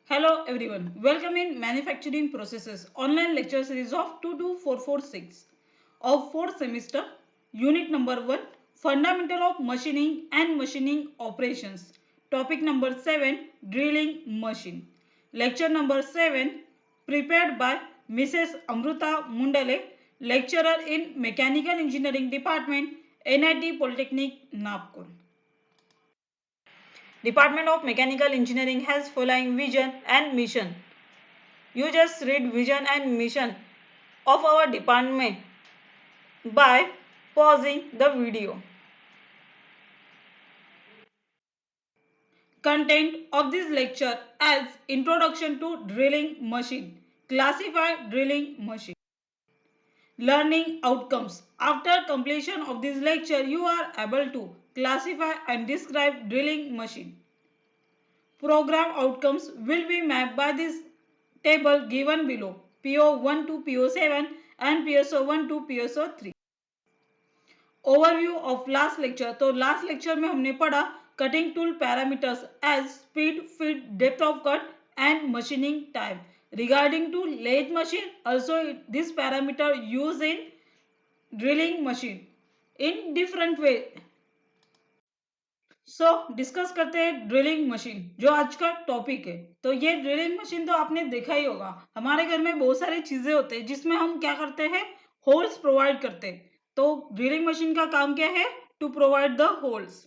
Hello everyone, welcome in Manufacturing Processes online lecture series of 22446 of 4th semester, unit number 1, Fundamental of Machining and Machining Operations, topic number 7, Drilling Machine. Lecture number 7, prepared by Mrs. Amruta Mundale, lecturer in Mechanical Engineering Department, NIT Polytechnic, Nagpur. Department of Mechanical Engineering has following vision and mission. You just read vision and mission of our department by pausing the video. Content of this lecture as Introduction to Drilling Machine. Classify drilling machine. Learning outcomes. After completion of this lecture, you are able to classify and describe drilling machine. Program outcomes will be mapped by this table given below. PO1 to PO7 and PSO1 to PSO3. Overview of last lecture. तो last lecture में हमने पढ़ा cutting tool parameters as speed, feed, depth of cut and machining time. Regarding to lathe machine, also this parameter used in drilling machine in different way. So discuss करते हैं drilling machine जो आज का topic है. तो ये drilling machine तो आपने देखा ही होगा. हमारे घर में बहुत सारी चीजें होते हैं जिसमें हम क्या करते हैं, होल्स प्रोवाइड करते हैं. तो ड्रिलिंग मशीन का काम क्या है, टू प्रोवाइड द होल्स.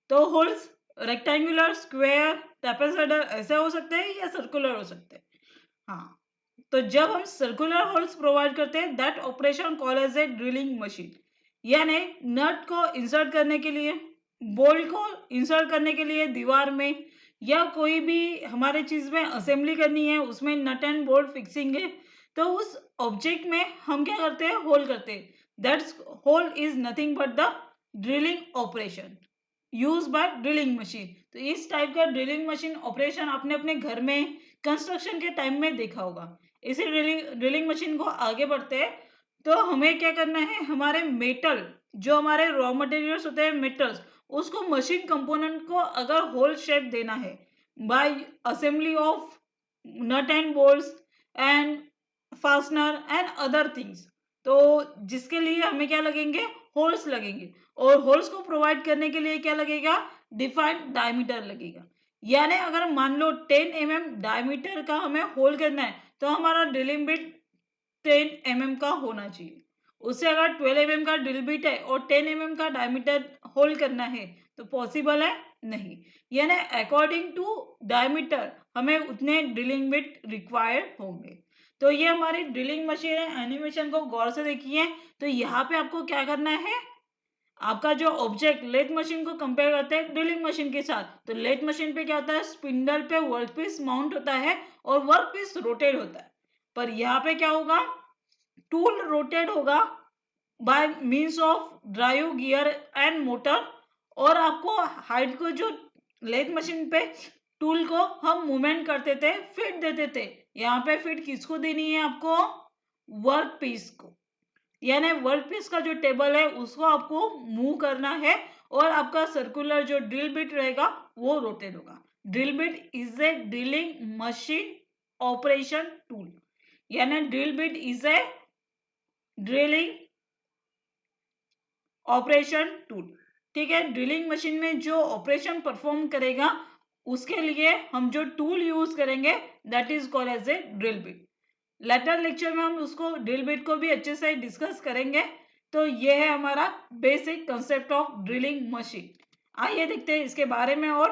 तो होल्स रेक्टेंगुलर, स्क्वायर, ट्रेपेजॉइडल ऐसे हो सकते हैं या सर्कुलर हो सकते हैं. हाँ, तो जब हम सर्कुलर होल्स प्रोवाइड करते हैं that operation call as a drilling machine. यानी नट को इंसर्ट करने के लिए, बोल्ट को इंसर्ट करने के लिए दीवार में, या कोई भी हमारे चीज में असेंबली करनी है, उसमें नट एंड बोल्ट फिक्सिंग है, तो उस ऑब्जेक्ट में हम क्या करते हैं, होल करते हैं. That's hole is nothing but the drilling operation use by drilling machine. तो इस टाइप का ड्रिलिंग मशीन ऑपरेशन आपने अपने घर में कंस्ट्रक्शन के टाइम में देखा होगा. इसी ड्रिलिंग मशीन को आगे बढ़ते हैं. तो हमें क्या करना है, हमारे मेटल जो हमारे रॉ मटेरियल्स होते हैं, मेटल्स, उसको मशीन कंपोनेंट को अगर होल शेप देना है by assembly of nut and bolts and fastener and other things, तो जिसके लिए हमें क्या लगेंगे, होल्स लगेंगे. और होल्स को प्रोवाइड करने के लिए क्या लगेगा, डिफाइंड डायमीटर लगेगा. यानी अगर मान लो 10 mm डायमीटर का हमें होल करना है तो हमारा ड्रिलिंग बिट 10 mm का होना चाहिए. उससे अगर 12 mm का ड्रिल बिट है और 10 mm का डायमीटर होल करना है तो पॉसिबल है नहीं. यानी अकॉर्डिंग टू डायमीटर हमें उतने ड्रिलिंग बिट रिक्वायर्ड होंगे. तो ये हमारी ड्रिलिंग मशीन है. एनिमेशन को गौर से देखिए. तो यहाँ पे आपको क्या करना है, आपका जो ऑब्जेक्ट लेथ मशीन को कंपेयर करते हैं ड्रिलिंग मशीन के साथ. तो लेथ मशीन पे क्या होता है, स्पिंडल पे वर्कपीस माउंट होता है और वर्कपीस रोटेट होता है. पर यहाँ पे क्या होगा, टूल रोटेट होगा by means of drive gear and motor. और आपको हाइट को जो लेथ मशीन पे टूल को हम मूवमेंट करते थे, फिट देते थे. यहाँ पे फिट किसको देनी है, आपको वर्क पीस को. यानी वर्क पीस का जो टेबल है उसको आपको मूव करना है और आपका सर्कुलर जो ड्रिल बिट रहेगा वो रोटेट होगा. Drill bit is a drilling machine operation tool. यानी drill bit is a drilling operation tool. ठीक है, ड्रिलिंग मशीन में जो ऑपरेशन परफॉर्म करेगा उसके लिए हम जो टूल यूज करेंगे that is called as a drill bit. Later lecture में हम उसको ड्रिल बिट को भी अच्छे से डिस्कस करेंगे. तो ये है हमारा basic concept of drilling machine. आइए देखते हैं इसके बारे में. और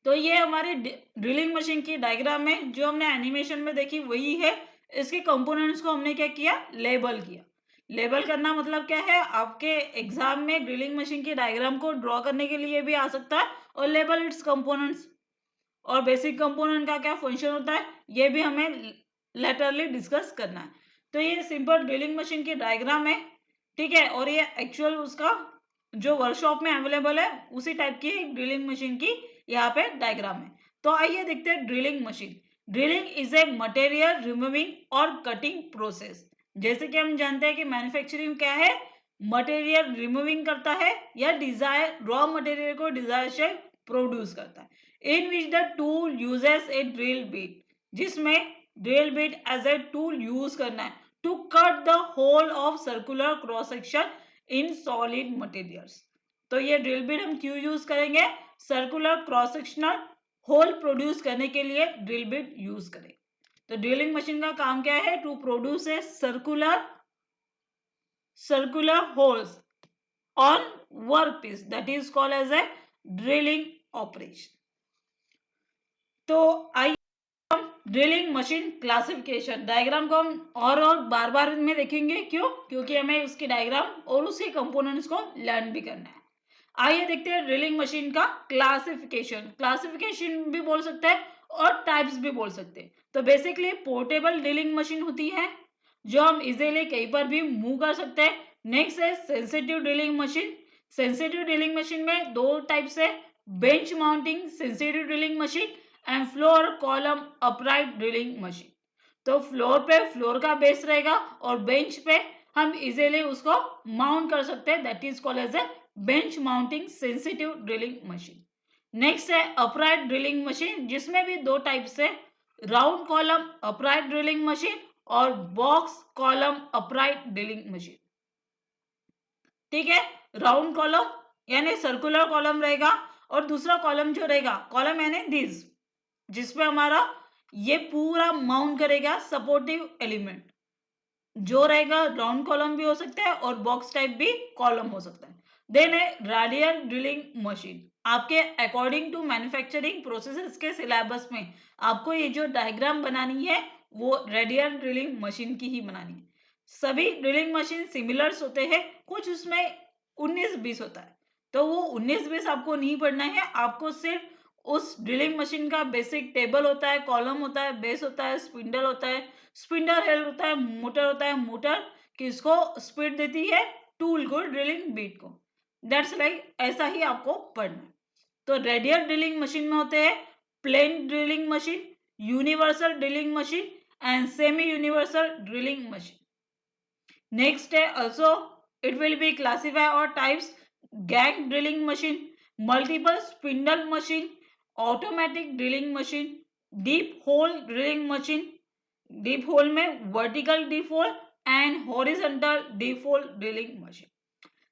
तो ये हमारी ड्रिलिंग मशीन की डायग्राम में जो हमने एनिमेशन में देखी वही है. इसके कंपोनेंट्स को हमने क्या किया, लेबल किया. लेबल करना मतलब क्या है, आपके एग्जाम में ड्रिलिंग मशीन की डायग्राम को ड्रॉ करने के लिए भी आ सकता है और लेबल इट्स कंपोनेंट्स. और बेसिक कंपोनेंट का क्या फंक्शन होता है ये भी हमें लेटरली डिस्कस करना है. तो ये सिंपल ड्रिलिंग मशीन की डायग्राम है. ठीक है, और ये एक्चुअल उसका जो वर्कशॉप में अवेलेबल है उसी टाइप की ड्रिलिंग मशीन की यहाँ पे डायग्राम है. तो आइए देखते हैं drilling machine. Drilling is a material removing और कटिंग प्रोसेस. जैसे कि हम जानते हैं कि मैन्युफैक्चरिंग क्या है, मटेरियल रिमूविंग करता है या डिजायर रॉ मटेरियल को डिजायर से प्रोड्यूस करता है. In which the tool uses a drill bit, जिसमें drill bit as a tool use करना है to cut the hole of circular cross section in solid materials. तो ये ड्रिल बिट हम क्यों यूज करेंगे? Circular cross sectional hole produce करने के लिए ड्रिल बिट यूज करें। तो ड्रिलिंग मशीन का काम क्या है? To produce a circular holes on workpiece, that is called as a drilling operation। तो आइए हम ड्रिलिंग मशीन क्लासिफिकेशन डायग्राम को हम और बार बार में देखेंगे। क्यों? क्योंकि हमें उसकी डायग्राम और उसके कंपोनेंट्स को लर्न भी करना है। आइए देखते हैं ड्रिलिंग मशीन का क्लासिफिकेशन। क्लासिफिकेशन भी बोल सकते हैं और टाइप्स भी बोल सकते हैं। तो बेसिकली पोर्टेबल ड्रिलिंग मशीन होती है जो हम इजीली कहीं पर भी मूव कर सकते हैं। नेक्स्ट है sensitive drilling machine. Sensitive drilling machine में दो टाइप्स है, bench mounting sensitive drilling machine and floor column upright drilling machine. तो फ्लोर पे फ्लोर का बेस रहेगा और बेंच पे हम इजीली उसको माउंट कर सकते हैं, that is called as a bench mounting sensitive drilling machine. Next है अपराइट ड्रिलिंग मशीन, जिसमें भी दो टाइप्स है, round column upright drilling machine और box column upright drilling machine. ठीक है, राउंड कॉलम यानी सर्कुलर कॉलम रहेगा और दूसरा कॉलम जो रहेगा, कॉलम यानी दिस, जिसपे हमारा ये पूरा माउंट करेगा सपोर्टिव एलिमेंट, जो रहेगा राउंड कॉलम भी हो सकता है और बॉक्स टाइप भी कॉलम हो सकता है। देन है रेडियल ड्रिलिंग मशीन। आपके अकॉर्डिंग टू मैन्युफैक्चरिंग प्रोसेसेस के सिलेबस में आपको ये जो डायग्राम बनानी है वो रेडियल ड्रिलिंग मशीन की ही बनानी है। सभी ड्रिलिंग मशीन सिमिलर्स होते हैं, कुछ उसमें 19-20 होता है, तो वो 19-20 आपको नहीं पढ़ना है। आपको सिर्फ उस ड्रिलिंग मशीन का बेसिक टेबल होता है, कॉलम होता है, बेस होता है, स्पिंडल होता है, स्पिंडल हेड होता है, मोटर होता है, मोटर किसको स्पीड देती है? टूल को, ड्रिलिंग बीट को। दैट्स लाइक ऐसा ही आपको पढ़ना है। तो रेडियल ड्रिलिंग मशीन में होते हैं plain drilling machine, universal drilling machine and semi universal drilling machine. Next है also it will be classified or types gang drilling machine, multiple spindle machine, automatic drilling machine, deep hole drilling machine, deep hole में vertical deep hole and horizontal deep hole drilling machine।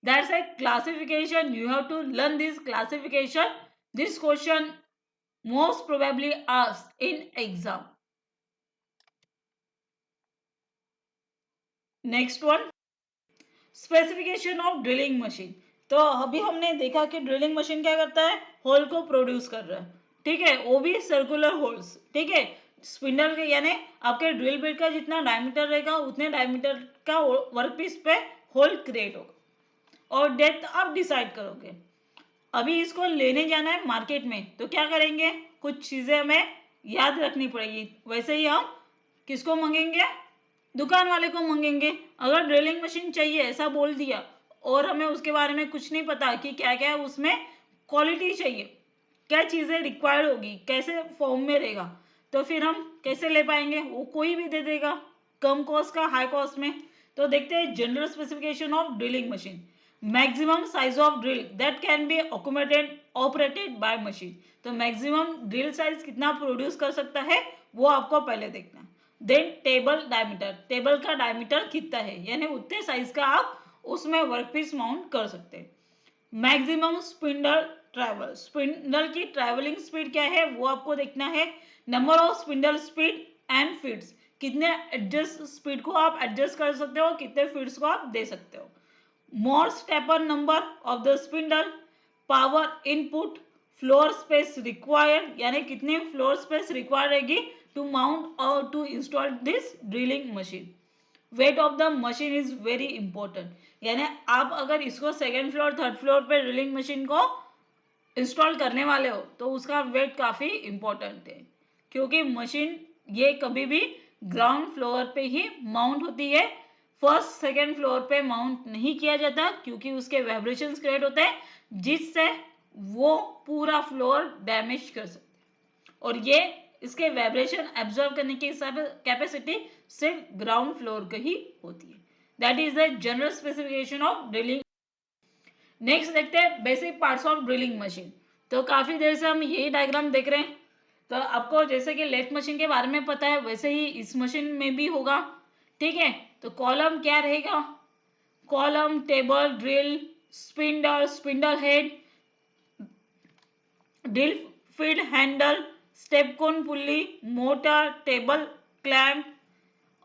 That's a classification. You have to learn this classification. This question most probably asked in exam। Next one, specification of drilling machine. तो अभी हमने देखा कि drilling machine क्या करता है? Whole को produce कर रहा है, ठीक है, वो भी सर्कुलर होल्स। ठीक है, स्पिंडल के यानी आपके ड्रिल बिट का जितना डायमीटर रहेगा उतने डायमीटर का वर्कपीस पे होल क्रिएट होगा और डेप्थ आप डिसाइड करोगे। अभी इसको लेने जाना है मार्केट में, तो क्या करेंगे? कुछ चीजें हमें याद रखनी पड़ेगी। वैसे ही हम किसको मांगेंगे? दुकान वाले को मांगेंगे। अगर ड्रिलिंग मशीन चाहिए ऐसा बोल दिया और हमें उसके बारे में कुछ नहीं पता कि क्या क्या है उसमें क्वालिटी चाहिए, क्या चीज़ें रिक्वायर्ड होगी, कैसे फॉर्म में रहेगा, तो फिर हम कैसे ले पाएंगे? वो कोई भी दे देगा, कम कॉस्ट का हाई कॉस्ट में। तो देखते हैं general specification of drilling machine. Maximum size of drill that can be operated by machine. तो मैक्सिमम ड्रिल साइज कितना प्रोड्यूस कर सकता है वो आपको पहले देखना है। देन टेबल डायमीटर, टेबल का डायमीटर कितना है, यानी उतने साइज का आप उसमें वर्कपीस माउंट कर सकते हैं। मैक्सिमम स्पिंडल ट्रैवल, स्पिंडल की ट्रैवलिंग स्पीड क्या है वो आपको देखना है। Number of spindle speed and feeds, कितने एडजस्ट स्पीड को आप एडजस्ट कर सकते हो, कितने फीड्स को आप दे सकते हो। More stepper number of the spindle, power input, floor space required, यानी कितनी फ्लोर स्पेस रिक्वायर्ड रहेगी टू माउंट और to install this drilling machine. Weight of the machine is very important, यानी आप अगर इसको सेकेंड फ्लोर थर्ड फ्लोर पे drilling machine को इंस्टॉल करने वाले हो तो उसका वेट काफ़ी इंपॉर्टेंट है, क्योंकि मशीन ये कभी भी ग्राउंड फ्लोर पे ही माउंट होती है। फर्स्ट सेकेंड फ्लोर पे माउंट नहीं किया जाता क्योंकि उसके वाइब्रेशंस क्रिएट होते हैं जिससे वो पूरा फ्लोर डैमेज कर सकते हैं, और ये इसके वाइब्रेशन एब्जॉर्ब करने की कैपेसिटी सिर्फ ग्राउंड फ्लोर की ही होती है। That is the general specification of drilling. Next देखते हैं basic parts of drilling machine. तो काफी देर से हम यही डायग्राम देख रहे हैं। तो आपको जैसे कि लेथ मशीन के बारे में पता है वैसे ही इस मशीन में भी होगा। ठीक है, तो कॉलम क्या रहेगा? Column, table, drill, spindle, spindle head, drill feed handle, step cone pulley, motor, table clamp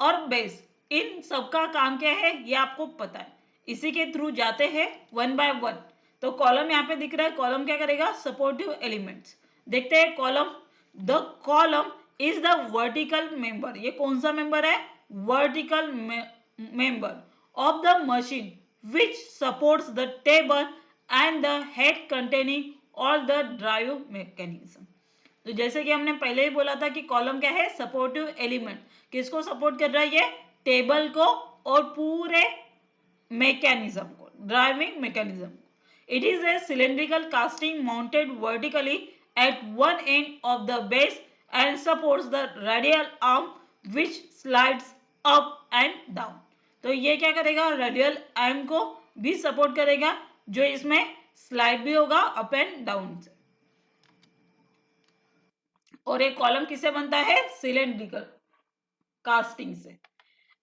और बेस, इन सबका काम क्या है ये आपको पता है। इसी के थ्रू जाते हैं वन बाय वन। तो कॉलम यहाँ पे दिख रहा है, कॉलम क्या करेगा? Supportive elements. देखते हैं column. The column is the vertical member. ये कौन सा मेंबर है? Vertical member of the machine which supports the table and the head containing all the drive mechanism. तो जैसे कि हमने पहले ही बोला था कि कॉलम क्या है? Supportive element. किसको सपोर्ट कर रहा है ये? टेबल को और पूरे मैकेनिज्म को, driving mechanism. It is a cylindrical casting mounted vertically at one end of the base and supports the radial arm which slides up and down. तो ये क्या करेगा? रेडियल आर्म को भी सपोर्ट करेगा, जो इसमें स्लाइड भी होगा अप एंड डाउन से। और एक कॉलम किससे बनता है? सिलेंड्रिकल कास्टिंग से।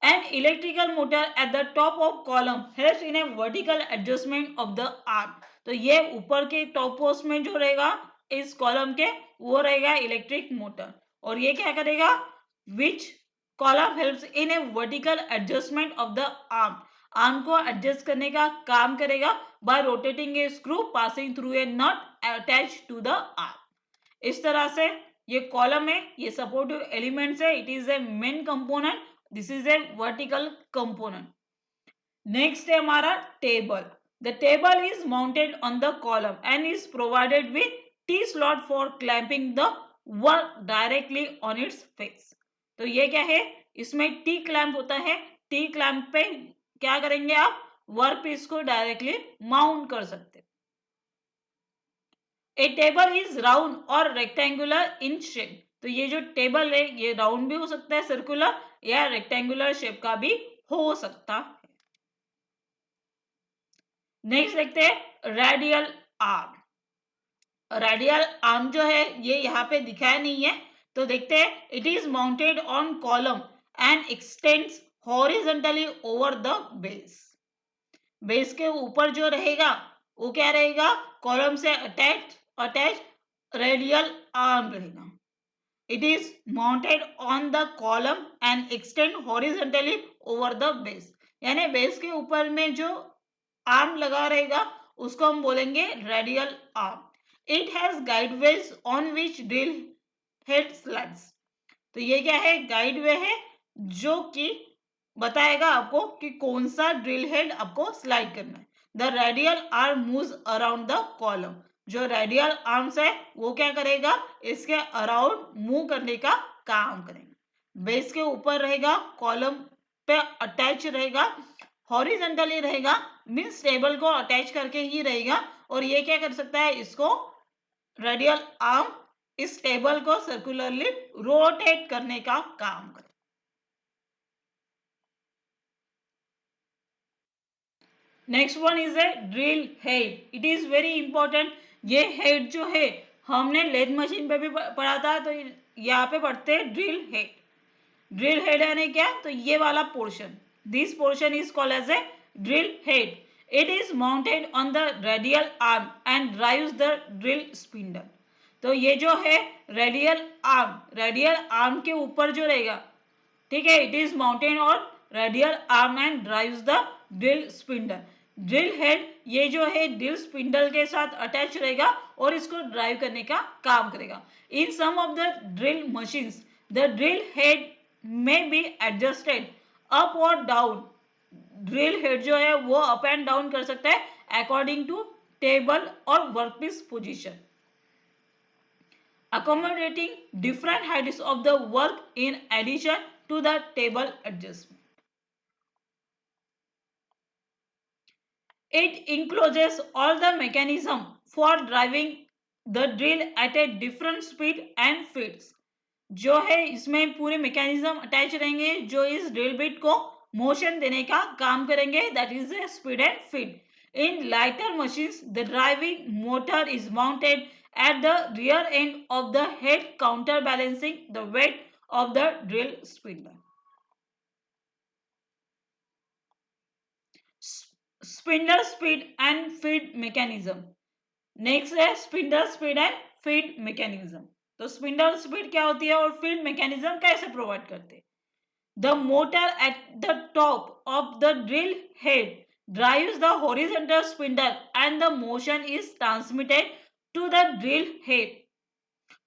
An electrical motor at the top of column helps in a vertical adjustment of the arm। तो ये ऊपर के टॉप पोस्ट में जो रहेगा इस कॉलम के, वो रहेगा इलेक्ट्रिक मोटर। और ये क्या करेगा? Which column helps in a vertical adjustment of the arm। Arm को एडजस्ट करने का काम करेगा by rotating a screw passing through a nut attached to the arm। इस तरह से ये कॉलम है, ये सपोर्टिव एलिमेंट्स है। It is A main component, this is a vertical component. Next है हमारा table. The table is mounted on the column and is provided with T slot for clamping the work directly on its face. तो ये क्या है? इसमें T clamp होता है। T clamp पे क्या करेंगे आप? वर्क पीस को डायरेक्टली माउंट कर सकते। ए टेबल इज राउंड और रेक्टेंगुलर इन शेप। तो ये जो टेबल है ये राउंड भी हो सकता है, सर्कुलर, या रेक्टेंगुलर शेप का भी हो सकता है। नेक्स्ट देखते हैं रेडियल आर्म। रेडियल आर्म जो है ये यहाँ पे दिखाया नहीं है, तो देखते हैं। It is mounted on column and x tends horizontally over the base. Base के ऊपर जो रहेगा वो क्या रहेगा? कॉलम से अटैच रेडियल आर्म रहेगा। It is mounted on the column and extend horizontally over the base। यानी बेस के ऊपर में जो आर्म लगा रहेगा उसको हम बोलेंगे radial arm. It has गाइडवेज on which drill head slides. तो ये क्या है? गाइडवे है जो कि बताएगा आपको कि कौन सा ड्रिल हेड आपको स्लाइड करना है। The radial arm moves around the column. जो रेडियल आर्म्स है वो क्या करेगा? इसके अराउंड मूव करने का काम करेगा। बेस के ऊपर रहेगा, कॉलम पे अटैच रहेगा, हॉरिजॉन्टली रहेगा, मींस टेबल को अटैच करके ही रहेगा। और ये क्या कर सकता है? इसको रेडियल आर्म इस टेबल को सर्कुलरली रोटेट करने का काम करेगा। Next one is a drill head. It is very important. ये हेड जो है हमने लेथ मशीन पे भी पढ़ा था, तो यहाँ पे पढ़ते हैं ड्रिल हेड। ड्रिल हेड यानी क्या? तो ये वाला portion, this portion is called as a drill head. It is mounted on the radial arm and drives the drill spindle. तो ये जो है रेडियल आर्म के ऊपर जो रहेगा, ठीक है, it is mounted on radial arm and drives the drill spindle. Drill head ये जो है ड्रिल स्पिंडल के साथ अटैच रहेगा और इसको ड्राइव करने का काम करेगा। In some of the drill machines the drill head may be adjusted up और डाउन। ड्रिल हेड जो है वो अप एंड डाउन कर सकता है अकॉर्डिंग टू टेबल और workpiece position, accommodating different heights of the work in addition to the table adjustment. It encloses all the mechanism for driving the drill at a different speed and feeds। जो है इसमें पूरे mechanism attach रहेंगे जो इस drill bit को motion देने का काम करेंगे, that is a speed and feed. In lighter machines the driving motor is mounted at the rear end of the head, counterbalancing the weight of the drill spindle. Spindle speed and feed mechanism. Next है spindle speed and feed mechanism. तो spindle speed क्या होती है और feed mechanism कैसे provide करते हैं. The motor at the top of the drill head drives the horizontal spindle and the motion is transmitted to the drill head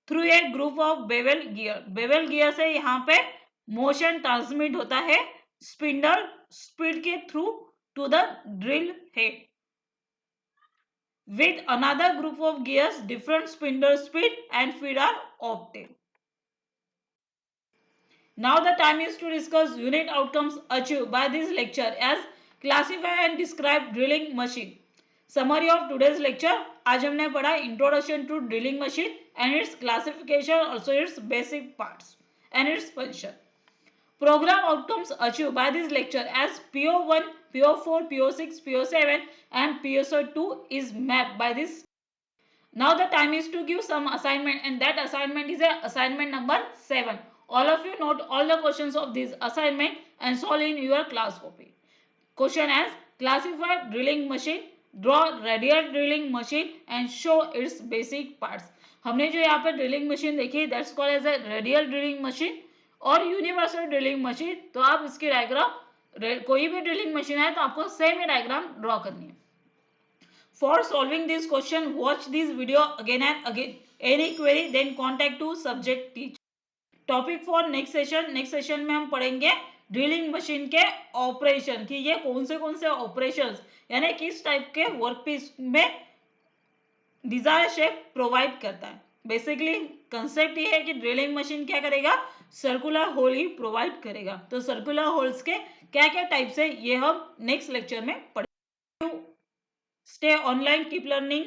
through a group of bevel gear. bevel gear से यहाँ पे motion transmit होता है spindle speed के through to the drill head. With another group of gears, different spindle speed and feed are obtained. Now the time is to discuss unit outcomes achieved by this lecture as classify and describe drilling machine. Summary of today's lecture. आज हमने पढ़ा introduction to drilling machine and its classification, also its basic parts and its function. Program outcomes achieved by this lecture as PO1, PO4, PO6, PO7 and PSO2 is mapped by this. Now the time is to give some assignment and that assignment is a assignment number 7. All of you note all the questions of this assignment and solve in your class copy. Question as classify drilling machine, draw radial drilling machine and show its basic parts. हमने जो यहाँ पे drilling machine देखी that's called as a radial drilling machine और universal drilling machine. तो आप इसकी diagram कोई भी ड्रिलिंग मशीन है तो आपको सेम ही डायग्राम ड्रॉ करनी है. For solving this question, watch this video again and again. Any query, then contact to subject teacher. Topic for next session. Next session में हम पढ़ेंगे ड्रिलिंग मशीन के ऑपरेशन कि ये कौन से ऑपरेशंस यानी किस टाइप के वर्कपीस में डिजायर शेप प्रोवाइड करता है. बेसिकली कंसेप्ट ये है कि ड्रिलिंग मशीन क्या करेगा, सर्कुलर होल ही प्रोवाइड करेगा. तो सर्कुलर होल्स के क्या क्या टाइप्स है ये हम नेक्स्ट लेक्चर में पढ़ेंगे. Stay online, keep learning.